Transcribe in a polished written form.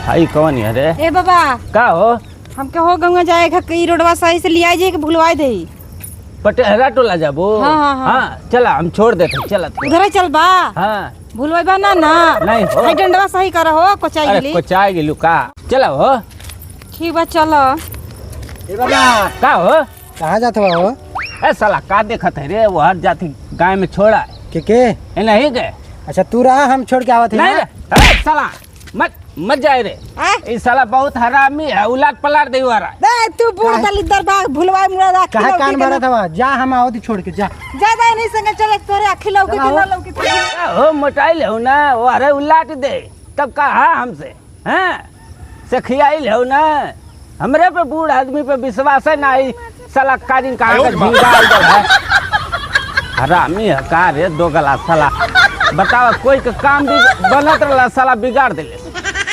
हाई कौन है रे? ए बाबा का हो? हमके हो गंगा जाए कई रोडवा सही से लिया जाए कि भुलवाई दे। पटेहरा टोला जाबो? हाँ। चला हम छोड़ देते चला। उधर चल बा। हाँ भुलवाई बा ना नहीं हो। हाई डंडवा सही कर हो कोचाई अरे गेली। कोचाई गेलू का? चला हो। ठीक बा चलो। ए बाबा का हो? कहाँ जात हो? ए साला का देखत है रे? वो हर जाती गाय में छोड़ा है। के ए नहीं गए? अच्छा तू रहा हम छोड़ के आवत नहीं रे। अरे साला मत जाए रे। आ? ये साला बहुत हरामी है, उलाट पलाट दे रहा है। दे तू बूढ़ दलिदर बा भुलवाई मुरा राख। कहा कान भरा था? जा हम आवत छोड़ के जा। ज्यादा नहीं संगे चले तोरे आखी लौकी के ना लौकी। हो मोटाई ले ना वो अरे उलाट दे तब कहा हमसे हैं से खियाई ले ना। हमरे पे बूढ़ आदमी पे विश्वास है ना। साला काजिन कहाँ का झींगा इधर है। हरामी है का रे दो गला साला। बताओ कोई का काम भी बनत रहा साला बिगाड़ दिले।